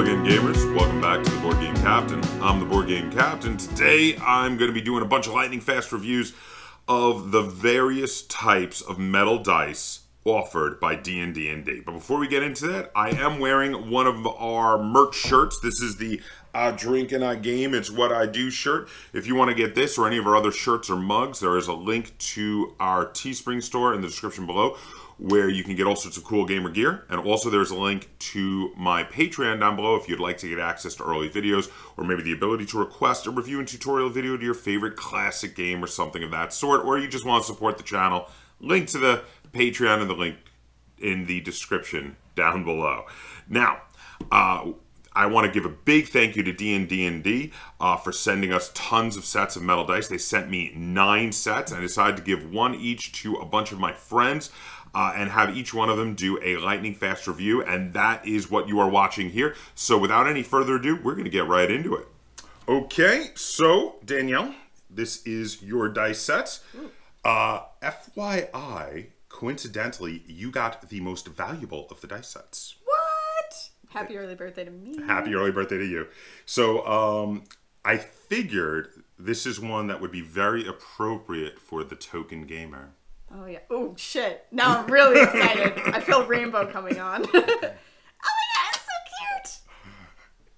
Hello again, gamers. Welcome back to the Board Game Captain. I'm the Board Game Captain. Today, I'm going to be doing a bunch of lightning fast reviews of the various types of metal dice offered by DNDND. But before we get into that, I am wearing one of our merch shirts. This is the I Drink and I Game, It's What I Do shirt. If you want to get this or any of our other shirts or mugs, there is a link to our Teespring store in the description below, where you can get all sorts of cool gamer gear. And also there's a link to my Patreon down below if you'd like to get access to early videos, or maybe the ability to request a review and tutorial video to your favorite classic game or something of that sort, or you just want to support the channel. Link to the Patreon and the link in the description down below. Now, I want to give a big thank you to DNDND for sending us tons of sets of metal dice. They sent me 9 sets. I decided to give one each to a bunch of my friends and have each one of them do a lightning fast review, and that is what you are watching here. So without any further ado, we're going to get right into it. Okay, so Danielle, this is your dice sets. FYI, coincidentally, you got the most valuable of the dice sets. What? Happy early birthday to me. Happy early birthday to you. So I figured this is one that would be very appropriate for the token gamer. Oh, yeah. Oh, shit. Now I'm really excited. I feel rainbow coming on. Oh, my God, it's so cute.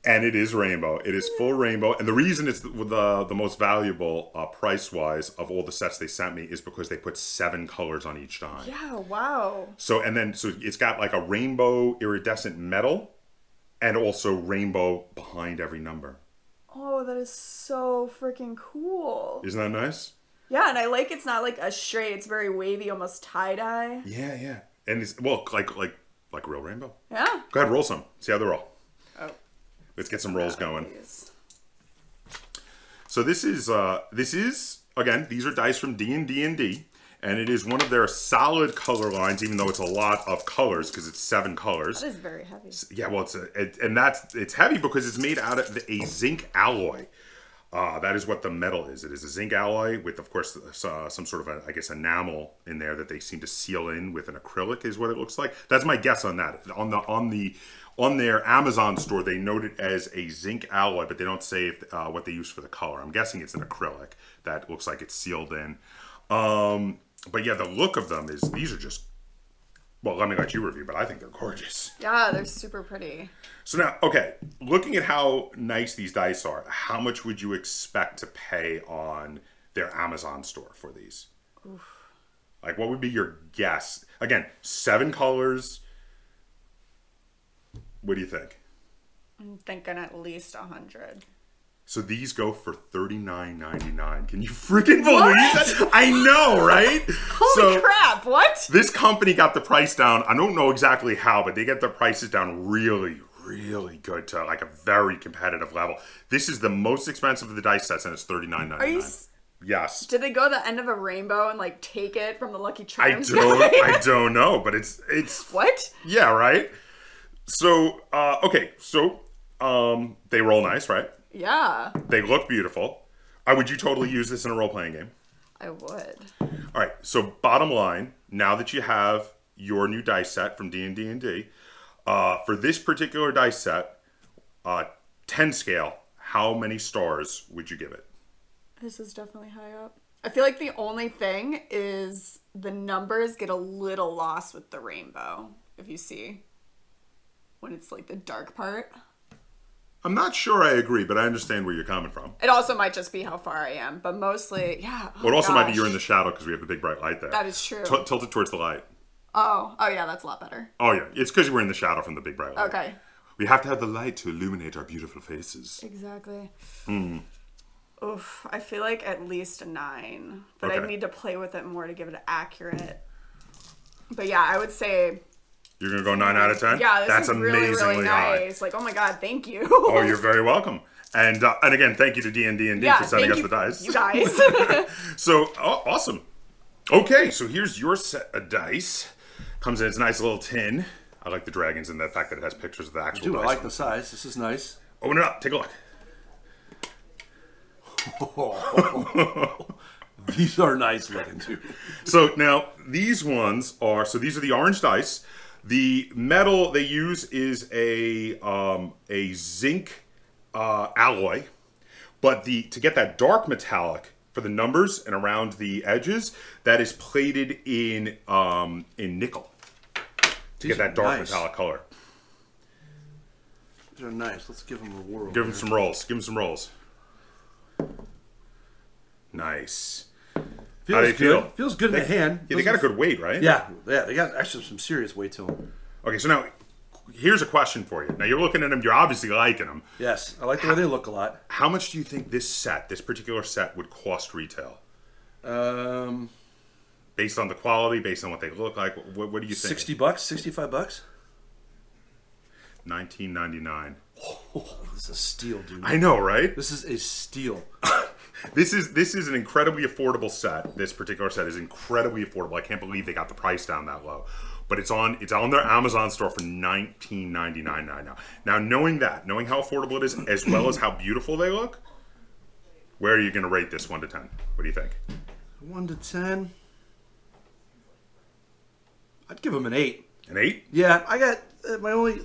And it is rainbow. It is full rainbow. And the reason it's the most valuable price-wise of all the sets they sent me is because they put 7 colors on each die. Yeah, wow. So it's got like a rainbow iridescent metal and also rainbow behind every number. Oh, that is so freaking cool. Isn't that nice? Yeah, and I like it's not like a straight, it's very wavy, almost tie-dye. Yeah, yeah. And it's, well, like real rainbow. Yeah. Go ahead, roll some. See how they roll. Oh. Let's get some rolls going. Please. So this is, again, these are dice from D&D, and it is one of their solid color lines, even though it's a lot of colors, because it's 7 colors. That is very heavy. Yeah, well, it's heavy because it's made out of a zinc alloy. That is what the metal is. It is a zinc alloy with, of course, some sort of, I guess, enamel in there that they seem to seal in with an acrylic is what it looks like. That's my guess on that. On their Amazon store, they note it as a zinc alloy, but they don't say what they use for the color. I'm guessing it's an acrylic that looks like it's sealed in. But yeah, the look of them is, these are just, well, let me let you review, but I think they're gorgeous. Yeah, they're super pretty. So now, okay, looking at how nice these dice are, how much would you expect to pay on their Amazon store for these? Oof. Like, what would be your guess? Again, 7 colors. What do you think? I'm thinking at least 100. So these go for $39.99. Can you freaking believe that? I know, right? Holy crap, what? This company got the price down. I don't know exactly how, but they get the prices down really, really good to like a very competitive level. This is the most expensive of the dice sets, and it's $39.99. Are you? Yes. Did they go to the end of a rainbow and like take it from the Lucky Charms? I don't know, but it's what? Yeah, right. So okay, so they roll nice, right? Yeah. They look beautiful. Would you totally use this in a role-playing game? I would. All right, so bottom line, now that you have your new dice set from D&D, for this particular dice set, 10 scale, how many stars would you give it? This is definitely high up. I feel like the only thing is the numbers get a little lost with the rainbow, if you see, when it's like the dark part. I'm not sure I agree, but I understand where you're coming from. It also might just be how far I am, but mostly, yeah. Well, it also might be you're in the shadow because we have the big bright light there. That is true. Tilt it towards the light. Oh, yeah, that's a lot better. Oh, yeah. It's because we're in the shadow from the big bright light. Okay. We have to have the light to illuminate our beautiful faces. Exactly. Oof, I feel like at least a 9, but okay. I need to play with it more to give it accurate. But yeah, I would say... You're going to go 9 out of 10? Yeah, that's is really, really nice. High. Like, oh my God, thank you. Oh, you're very welcome. And again, thank you to D&D for sending us the dice. You guys. So, awesome. Okay, so here's your set of dice. Comes in its nice little tin. I like the dragons and the fact that it has pictures of the actual dice. I like the size. This is nice. Open it up. Take a look. These are nice looking too. So now these ones are, so these are the orange dice. The metal they use is a zinc alloy, but to get that dark metallic for the numbers and around the edges, that is plated in nickel to get that dark metallic color. These are nice. Let's give them a whirl. Give them some rolls. Give them some rolls. Nice. How do you feel? Feels good in the hand. Yeah, they got a good weight, right? Yeah, they got actually some serious weight to them. Okay, so now here's a question for you. Now you're looking at them. You're obviously liking them. Yes, I like the way they look a lot. How much do you think this particular set, would cost retail? Based on the quality, based on what they look like, what do you think? $60, $65. $19.99. Oh, this is a steal, dude. I know, right? This is a steal. This is an incredibly affordable set. This particular set is incredibly affordable. I can't believe they got the price down that low. But it's on their Amazon store for $19.99 now. Now, knowing how affordable it is, as well as how beautiful they look, where are you going to rate this 1 to 10? What do you think? 1 to 10. I'd give them an 8. An 8? Yeah, I got my only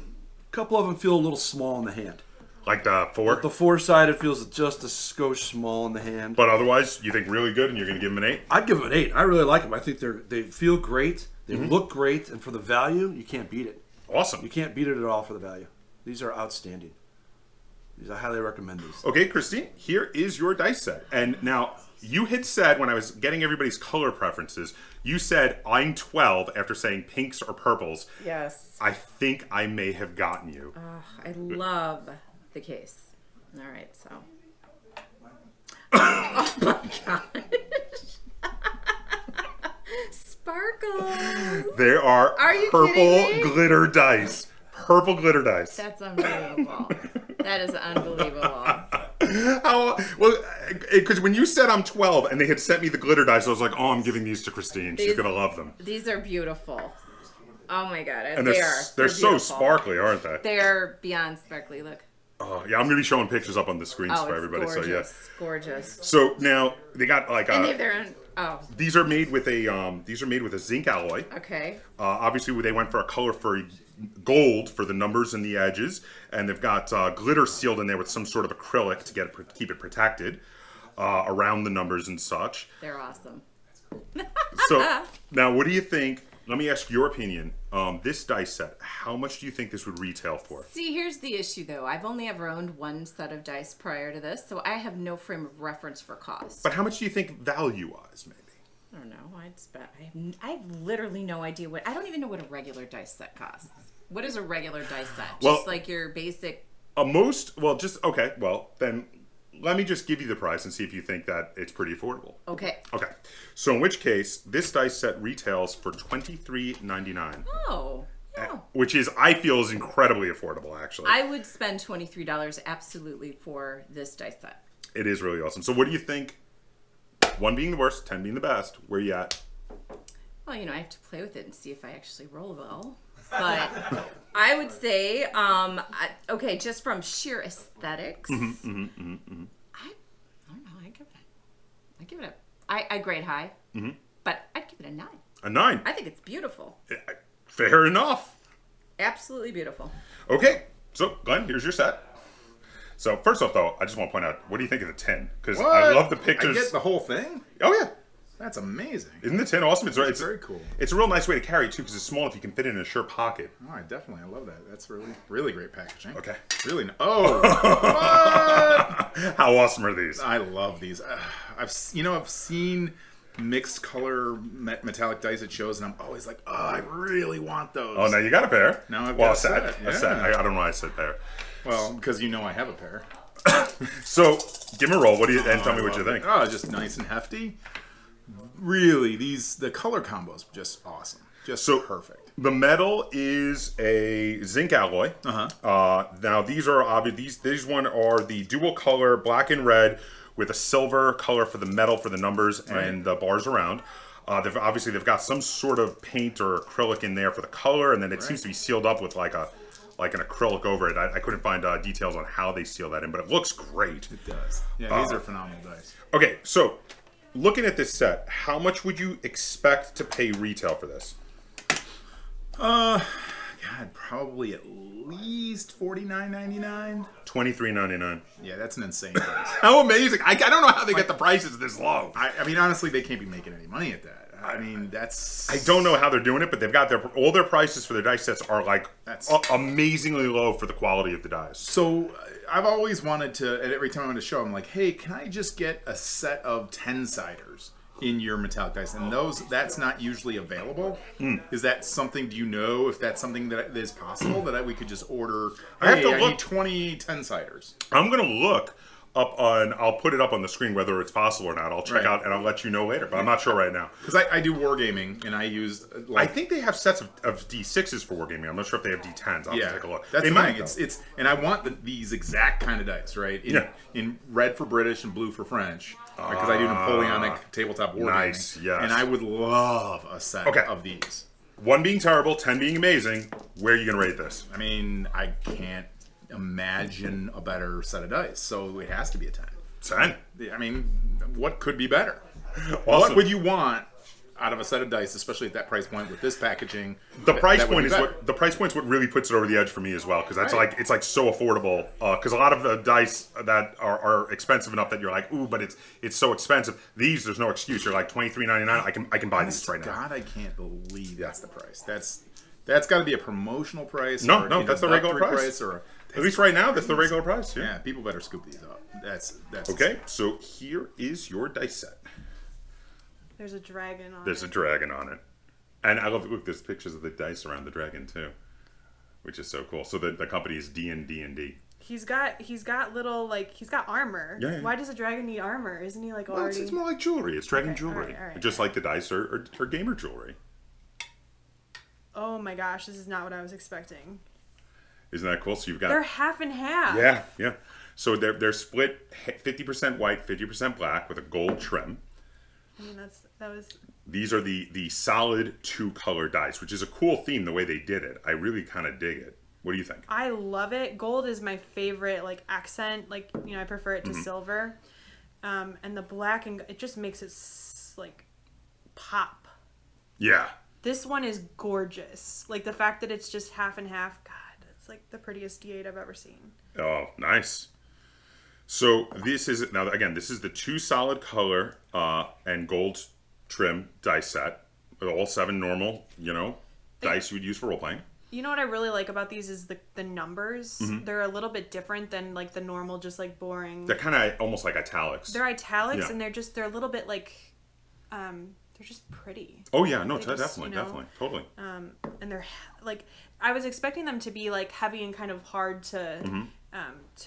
couple of them feel a little small in the hand. Like the 4? The 4 side, it feels just a skosh small in the hand. But otherwise, you think really good, and you're going to give them an 8? I'd give them an 8. I really like them. I think they feel great. They look great, and for the value, you can't beat it. Awesome. You can't beat it at all for the value. These are outstanding. I highly recommend these. Okay, Christine, here is your dice set. And now, you had said, when I was getting everybody's color preferences, you said, I'm 12 after saying pinks or purples. Yes. I think I may have gotten you. I love the case. All right, so. Oh my gosh. Sparkles. There are you purple kidding me? glitter dice. Purple glitter dice. That's unbelievable. That is unbelievable. Because when you said I'm 12 and they had sent me the glitter dice, I was like, oh, I'm giving these to Christine. She's going to love them. These are beautiful. Oh my god. And they're so sparkly, aren't they? They're beyond sparkly. Look. Oh, yeah, I'm going to be showing pictures up on the screens for everybody. Gorgeous, so, yeah. Gorgeous. So now they got like and they have their own. Oh. These are made with a zinc alloy. Okay. Obviously, they went for a color for gold for the numbers and the edges, and they've got glitter sealed in there with some sort of acrylic to keep it protected around the numbers and such. They're awesome. So now, what do you think? Let me ask your opinion. This dice set, how much do you think this would retail for? See, here's the issue, though. I've only ever owned one set of dice prior to this, so I have no frame of reference for cost. But how much do you think value-wise, maybe? I don't know. I have literally no idea I don't even know what a regular dice set costs. What is a regular dice set? Just like your basic... Okay, well, then let me just give you the price and see if you think that it's pretty affordable. Okay. Okay. So in which case, this dice set retails for $23.99. Oh, yeah. Which I feel is incredibly affordable, actually. I would spend $23 absolutely for this dice set. It is really awesome. So what do you think? 1 being the worst, 10 being the best. Where you at? Well, I have to play with it and see if I actually roll well. But I would say, okay, just from sheer aesthetics, I don't know. I give it I grade high, but I'd give it a 9. A 9? I think it's beautiful. Fair enough. Absolutely beautiful. Okay, so Glenn, here's your set. So first off, though, I just want to point out, what do you think of the tin? Because I love the pictures. I get the whole thing? Oh, yeah. That's amazing. Isn't the tin awesome? It's very cool. It's a real nice way to carry, too, because it's small if you can fit it in a shirt pocket. Oh, I love that. That's really, really great packaging. Okay. Really. Oh, what? How awesome are these? I love these. I've seen mixed color metallic dice at shows, and I'm always like, oh, I really want those. Oh, now you got a pair. Now I've got a set. A set. I don't know why I said pair. Well, because I have a pair. So, give me a roll. And tell me what you think. Oh, just nice and hefty. Really, the color combo's just awesome. Just so perfect. The metal is a zinc alloy. Now these are these one are the dual color black and red with a silver color for the metal for the numbers and the bars around. They've got some sort of paint or acrylic in there for the color, and then it seems to be sealed up with like an acrylic over it. I couldn't find details on how they seal that in, but it looks great. It does. Yeah, these are phenomenal dice. Okay, so looking at this set, how much would you expect to pay retail for this? God, probably at least $49.99. $23.99. Yeah, that's an insane price. How amazing! I don't know how they get the prices this low. I mean, honestly, they can't be making any money at that. I mean, that's... I don't know how they're doing it, but they've got all their prices for their dice sets are like amazingly low for the quality of the dice. So I've always wanted to, and every time I'm at a show, I'm like, hey, can I just get a set of 10-siders in your metallic dice? And that's not usually available. Is that something, do you know if that's something that is possible, that we could just order, hey, I need 20 10-siders? I'm going to look up on, I'll put it up on the screen whether it's possible or not. I'll check out and I'll let you know later, but I'm not sure right now. Because I do wargaming and I use... I think they have sets of D6s for wargaming. I'm not sure if they have D10s. I'll have to take a look. That's the thing. It's and I want these exact kind of dice, right? In red for British and blue for French. Because I do Napoleonic tabletop wargaming. Nice, yes. And I would love a set of these. 1 being terrible, 10 being amazing. Where are you going to rate this? I mean, I can't imagine a better set of dice, so it has to be a 10. 10? I mean, what could be better? Awesome. What would you want out of a set of dice, especially at that price point with this packaging? The price point's what really puts it over the edge for me as well, because that's it's like so affordable. Because a lot of the dice that are expensive enough that you're like, ooh, but it's so expensive. These, there's no excuse. You're like $23.99. I can buy these right now. God, I can't believe that's the price. That's got to be a promotional price. No, that's the regular price. At least right now, that's the regular price. Yeah, people better scoop these up. That's okay. So here is your dice set. There's a dragon on it. There's a dragon on it. And I love it. Look, there's pictures of the dice around the dragon, too. Which is so cool. So the company is DNDND. He's got little, like, he's got armor. Yeah. Why does a dragon need armor? Isn't he, like, already... It's more like jewelry. It's dragon jewelry. All right. Just like the dice are gamer jewelry. Oh, my gosh. This is not what I was expecting. Isn't that cool? So you've got... They're half and half. Yeah. So they're split 50% white, 50% black with a gold trim. I mean, that was... These are the solid 2-color dice, which is a cool theme the way they did it. I really kind of dig it. What do you think? I love it. Gold is my favorite, like, accent. Like, you know, I prefer it to silver. And the black, and it just makes it, like, pop. Yeah. This one is gorgeous. Like, the fact that it's just half and half, God, it's like the prettiest D8 I've ever seen. Oh, nice. So this is, now again, this is the 2 solid color and gold trim dice set. All 7 normal, dice you would use for role playing. You know what I really like about these is the numbers. They're a little bit different than like the normal, just like boring. They're kind of almost like italics. They're italics, and they're a little bit like, they're just pretty. Oh yeah, no, definitely, totally. And they're like, I was expecting them to be like heavy and kind of hard to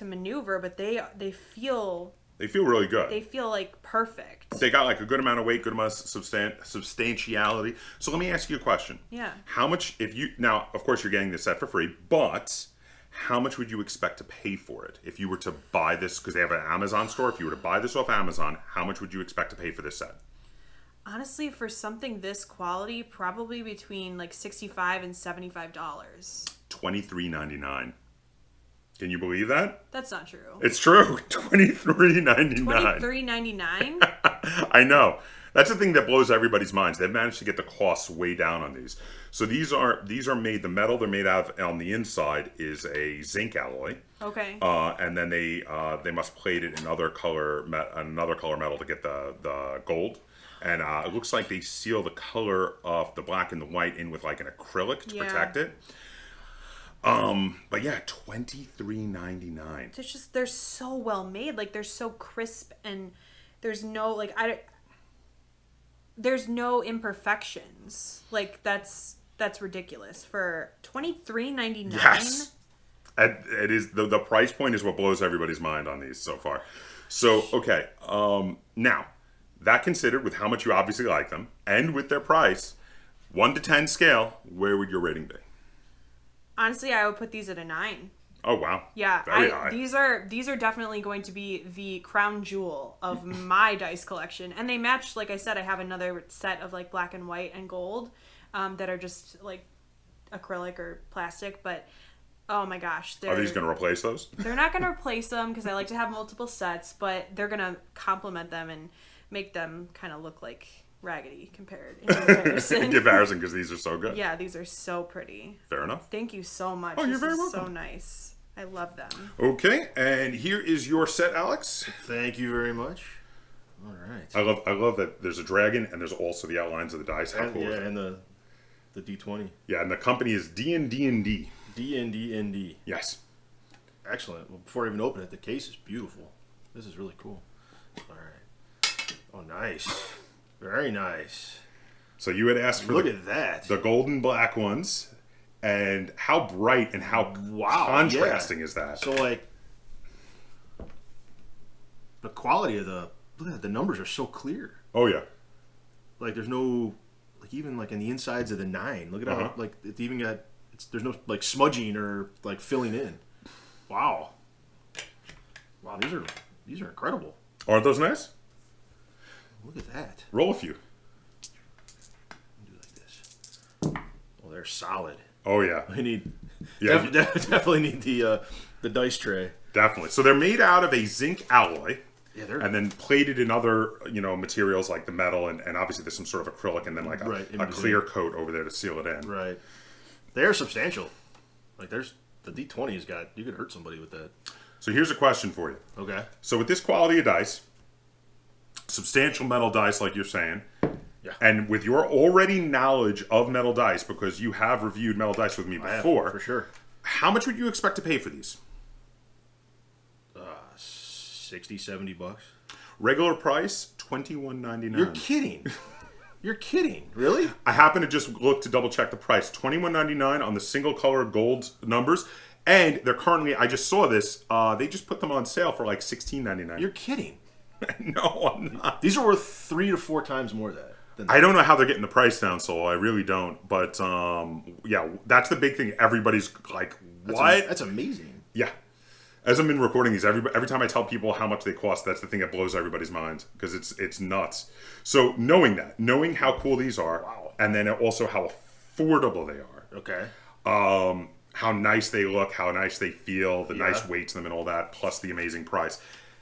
maneuver, but they feel really good. They feel like perfect. They got like a good amount of weight, good amount of substantiality. So let me ask you a question. Yeah. How much, now, of course you're getting this set for free, but how much would you expect to pay for it? If you were to buy this, because they have an Amazon store, if you were to buy this off Amazon, how much would you expect to pay for this set? Honestly, for something this quality, probably between like $65 and $75. $23.99. Can you believe that? That's not true. It's true. $23.99. $23.99? I know. That's the thing that blows everybody's minds. They've managed to get the costs way down on these. So these are made, the metal they're made out of on the inside is a zinc alloy. Okay. And then they must plate it in another color metal to get the gold. And it looks like they seal the color of the black and the white in with like an acrylic to protect it. But yeah, $23.99. It's just, they're so well made. Like, they're so crisp, and there's no, like, there's no imperfections. Like, that's ridiculous. For $23.99? Yes. It is, the price point is what blows everybody's mind on these so far. So, okay. Now, that considered, with how much you obviously like them, and with their price, 1 to 10 scale, where would your rating be? Honestly, I would put these at a 9. Oh wow! Yeah, very high. These are definitely going to be the crown jewel of my dice collection, and they match. Like I said, I have another set of like black and white and gold that are just like acrylic or plastic. But oh my gosh, are these going to replace those? They're not going to replace them because I like to have multiple sets, but they're going to complement them and make them kind of look like raggedy compared in comparison. In comparison, because these are so good. Yeah, these are so pretty. Fair enough. Thank you so much. Oh, you're This very is welcome. so nice. I love them. Okay, and here is your set, Alex. Thank you very much. All right. I love that there's a dragon and there's also the outlines of the dice. How cool is Yeah, that? and the D20. Yeah, and the company is DNDND. DNDND. Yes. Excellent. Well, before I even open it, the case is beautiful. This is really cool. All right. Oh, nice. Very nice. So you had asked for Look at that. the golden black ones, and how bright and how contrasting is that? So, like, the quality of look at that, the numbers are so clear. Oh yeah. Like, there's no, like, even, like, in the insides of the 9. Look at how, like, it's even got, there's no, like, smudging or, like, filling in. Wow. Wow, these are incredible. Aren't those nice? Look at that. Roll a few. Do like this. Oh, they're solid. Oh yeah. I need, Yeah, definitely need the dice tray. definitely. So they're made out of a zinc alloy. Yeah, they're And then plated in other, materials like the metal, and obviously there's some sort of acrylic, and then like Right, in a between. clear coat over there to seal it in. right. They're substantial. Like, there's the D20 has got, you could hurt somebody with that. So here's a question for you. Okay. So with this quality of dice, substantial metal dice, like you're saying, Yeah. and with your already knowledge of metal dice, because you have reviewed metal dice with me I have, before, for sure. how much would you expect to pay for these? 60, 70 bucks. Regular price, $21.99. You're kidding. You're kidding. Really? I happen to just look to double check the price. $21.99 on the single color gold numbers. And they're currently, I just saw this, they just put them on sale for like $16.99. You're kidding. No, I'm not. These are worth 3 to 4 times more than that. I don't know how they're getting the price down, so I really don't. But yeah, that's the big thing. Everybody's like, what? That's amazing. Yeah. As I've been recording these, every time I tell people how much they cost, that's the thing that blows everybody's mind, because it's nuts. So knowing that, knowing how cool these are, Wow. and then also how affordable they are, Okay. how nice they look, how nice they feel, the Yeah. nice weight to them and all that, plus the amazing price.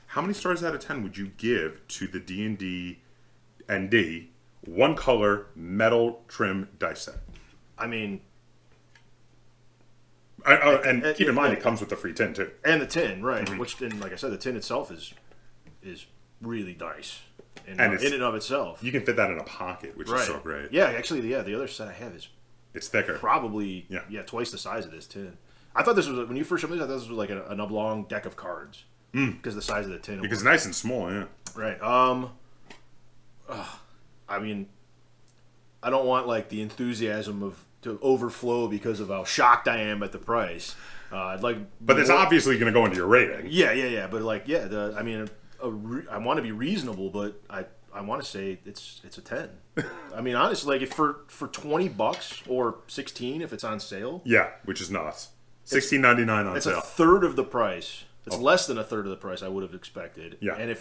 How many stars out of 10 would you give to the DNDND one color metal trim dice set? I mean, And keep in mind, it comes with the free tin too. and the tin, right? Mm-hmm. Which, and like I said, the tin itself is really nice And in it's- and of itself. You can fit that in a pocket, which Right. is so great. Yeah, actually, the other set I have is It's thicker. probably Yeah. twice the size of this tin. I thought this was, when you first showed me this, I thought this was like an oblong deck of cards because of the size of the tin. Because it's nice and small, yeah. Right. I mean, I don't want like the enthusiasm to overflow because of how shocked I am at the price. I'd like, But it's more- obviously going to go into your rating. Yeah. But like, yeah, I mean, I want to be reasonable, but I want to say it's a 10. I mean, honestly, like if for $20 or 16 if it's on sale, Yeah, which is nuts. $16.99 on it's sale. a third of the price. It's less than a third of the price I would have expected. Yeah. And if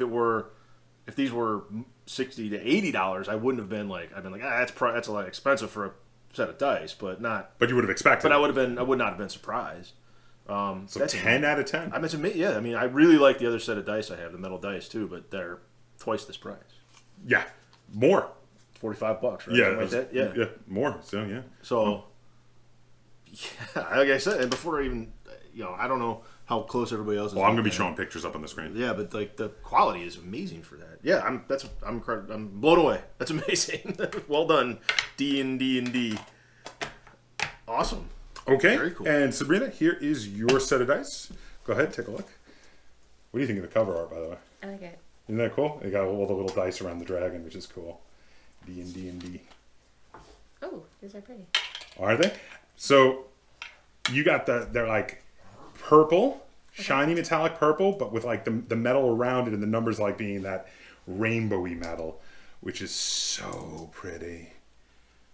these were $60 to $80, I wouldn't have been like, that's a lot expensive for a set of dice, but not. But you would have expected. But I would not have been surprised. So that's 10 out of 10. I mean, yeah. I mean, I really like the other set of dice I have, the metal dice too, but they're twice this price. Yeah, more. $45, right? Yeah, Something like that. Yeah. more. So yeah. So, yeah, like I said, and before I even, I don't know how close everybody else is. Well, I'm gonna be looking at showing pictures up on the screen. it. Yeah, but like the quality is amazing for that. Yeah, I'm blown away. That's amazing. Well done, DNDND. Awesome. Okay. Very cool. And Sabrina, here is your set of dice. Go ahead, take a look. What do you think of the cover art, by the way? I like it. Isn't that cool? They got all the little dice around the dragon, which is cool. D&D. Oh, these are pretty. Are they? So you got they're like purple, shiny metallic purple, but with like the metal around it and the numbers like being that rainbowy metal, which is so pretty.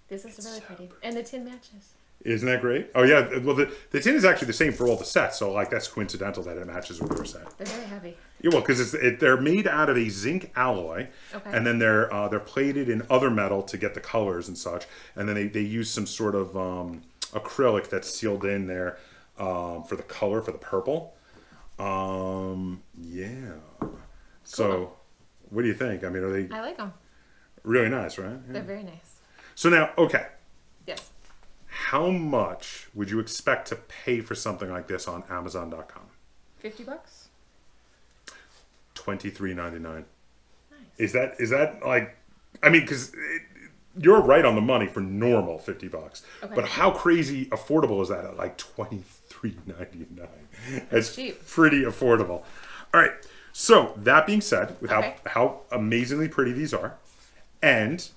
This is really pretty. And the tin matches. Isn't that great? Oh yeah, well the tin is actually the same for all the sets, so like that's coincidental that it matches with your set. They're very heavy. Yeah, well, because they're made out of a zinc alloy, Okay. and then they're plated in other metal to get the colors and such, and then they use some sort of acrylic that's sealed in there for the color, for the purple. Yeah. So, what do you think? I mean, I like them. Really nice, right? Yeah. They're very nice. So now, okay. Yes. How much would you expect to pay for something like this on Amazon.com? $50. $23.99. Nice. Is that like? I mean, because you're right on the money for normal $50. Okay. But how crazy affordable is that at like $23.99? That's cheap. pretty affordable. All right. So that being said, with Okay. how amazingly pretty these are, and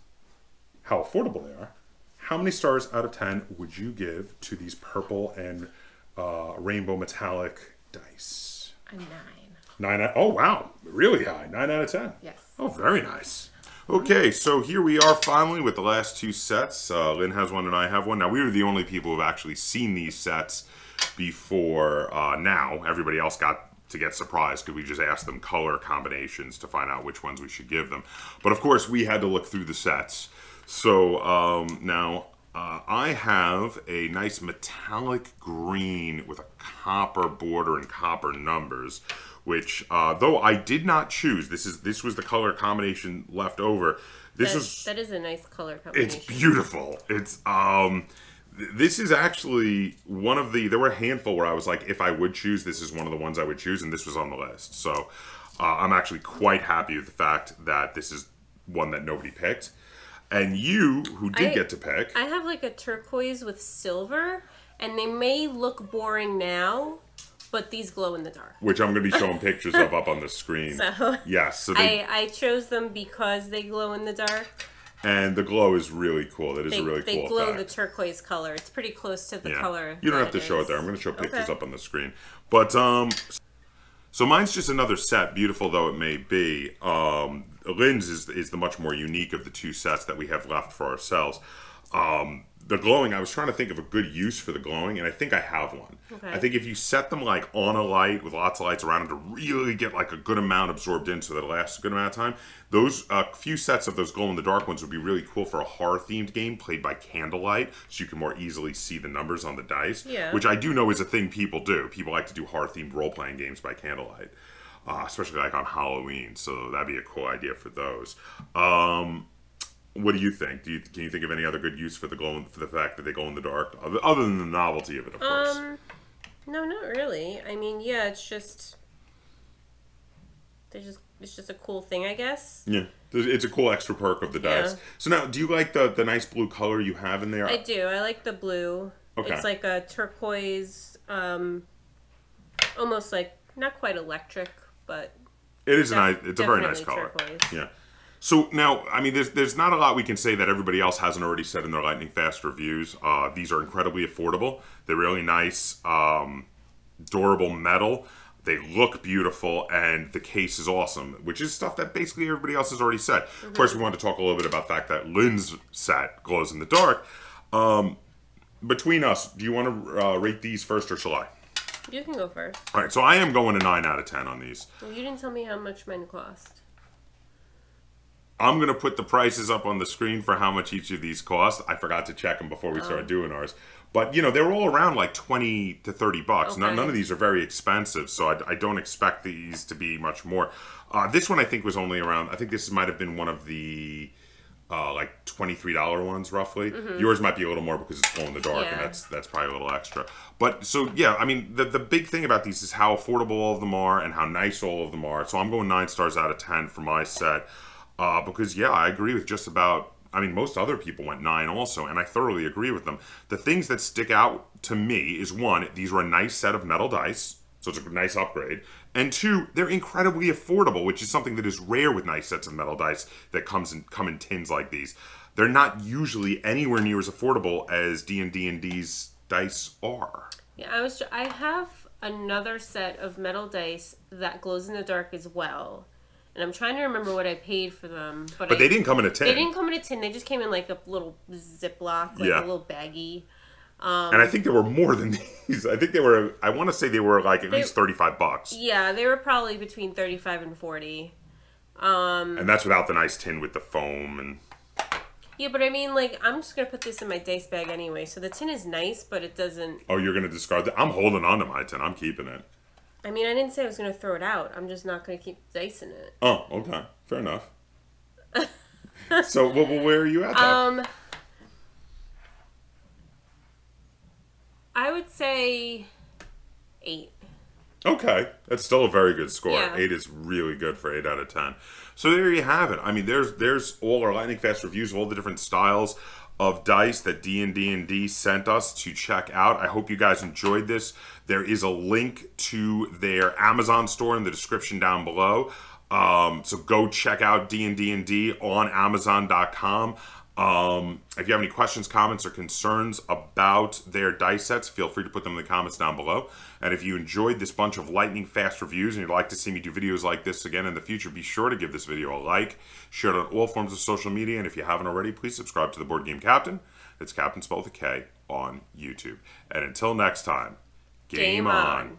how affordable they are, how many stars out of 10 would you give to these purple and rainbow metallic dice? A 9. 9. Oh wow, really high. 9 out of 10. Yes. Oh, very nice. Okay, so here we are finally with the last two sets. Lynn has one and I have one. Now, we were the only people who have actually seen these sets before now. Everybody else got to get surprised because we just asked them color combinations to find out which ones we should give them. But of course, we had to look through the sets. So now I have a nice metallic green with a copper border and copper numbers, which though I did not choose, this was the color combination left over. That is a nice color combination. It's beautiful. It's this is actually one of the, there were a handful where I was like, if I would choose, this is one of the ones I would choose, and this was on the list. So I'm actually quite happy with the fact that this is one that nobody picked. And you, who did get to pick. I have like a turquoise with silver, and they may look boring now, but these glow in the dark. Which I'm going to be showing pictures of up on the screen. So yes. So I chose them because they glow in the dark. And the glow is really cool. That is a really cool They glow effect. the turquoise color. It's pretty close to the color. You don't have to show it there. I'm going to show pictures up on the screen. But, so mine's just another set, beautiful though it may be. Lynn's is the much more unique of the two sets that we have left for ourselves. The glowing, I was trying to think of a good use for the glowing, and I think I have one. Okay. I think if you set them like on a light with lots of lights around them to really get like a good amount absorbed in so that it lasts a good amount of time, those few sets of those glow-in-the-dark ones would be really cool for a horror-themed game played by candlelight, so you can more easily see the numbers on the dice, which I do know is a thing people do. People like to do horror-themed role-playing games by candlelight, especially like on Halloween, so that'd be a cool idea for those. What do you think? Can you think of any other good use for the fact that they glow in the dark, other than the novelty of it, of course? No, not really. I mean, yeah, it's just a cool thing, I guess. Yeah, it's a cool extra perk of the dice. So now, do you like the nice blue color you have in there? I do. I like the blue. Okay. It's like a turquoise, almost like not quite electric, but it is nice. It's a very nice color. Turquoise. Yeah. So now, I mean, there's not a lot we can say that everybody else hasn't already said in their lightning fast reviews. These are incredibly affordable. They're really nice, durable metal. They look beautiful, and the case is awesome, which is stuff that basically everybody else has already said. Of course, we wanted to talk a little bit about the fact that Lynn's set glows in the dark. Between us, do you want to rate these first, or shall I? You can go first. All right, so I am going a 9 out of 10 on these. Well, you didn't tell me how much mine cost. I'm going to put the prices up on the screen for how much each of these cost. I forgot to check them before we started doing ours. But, you know, they were all around like 20 to 30 bucks. Okay. None of these are very expensive, so I don't expect these to be much more. This one I think was only around, I think this might have been one of the like $23 ones, roughly. Yours might be a little more because it's glow in the dark, and that's probably a little extra. But, so, yeah, I mean, the big thing about these is how affordable all of them are and how nice all of them are. So I'm going 9 stars out of 10 for my set. Because, yeah, I agree with just about, I mean, most other people went 9 also, and I thoroughly agree with them. The things that stick out to me is, one, these were a nice set of metal dice, so it's a nice upgrade. And two, they're incredibly affordable, which is something that is rare with nice sets of metal dice that come in tins like these. They're not usually anywhere near as affordable as DNDND's dice are. Yeah, I have another set of metal dice that glows in the dark as well. And I'm trying to remember what I paid for them. But they didn't come in a tin. They didn't come in a tin. They just came in like a little Ziploc, like a little baggie. And I think there were more than these. I think they were, I want to say they were like at least 35 bucks. Yeah, they were probably between 35 and 40. And that's without the nice tin with the foam and... Yeah, but I mean, like, I'm just going to put this in my dice bag anyway. So the tin is nice, but it doesn't... Oh, you're going to discard that? I'm holding on to my tin. I'm keeping it. I mean, I didn't say I was going to throw it out. I'm just not going to keep dice in it. Oh, okay. Fair enough. So, where are you at? Though? I would say 8. Okay, that's still a very good score. Yeah. 8 is really good for 8 out of 10. So there you have it. I mean, there's all our lightning fast reviews of all the different styles of dice that DNDND sent us to check out. I hope you guys enjoyed this. There is a link to their Amazon store in the description down below. So go check out DNDND on Amazon.com. If you have any questions, comments, or concerns about their dice sets, feel free to put them in the comments down below. And if you enjoyed this bunch of lightning fast reviews and you'd like to see me do videos like this again in the future, be sure to give this video a like, share it on all forms of social media, and if you haven't already, please subscribe to the Board Game Captain. It's Captain spelled with a K on YouTube. And until next time, game on.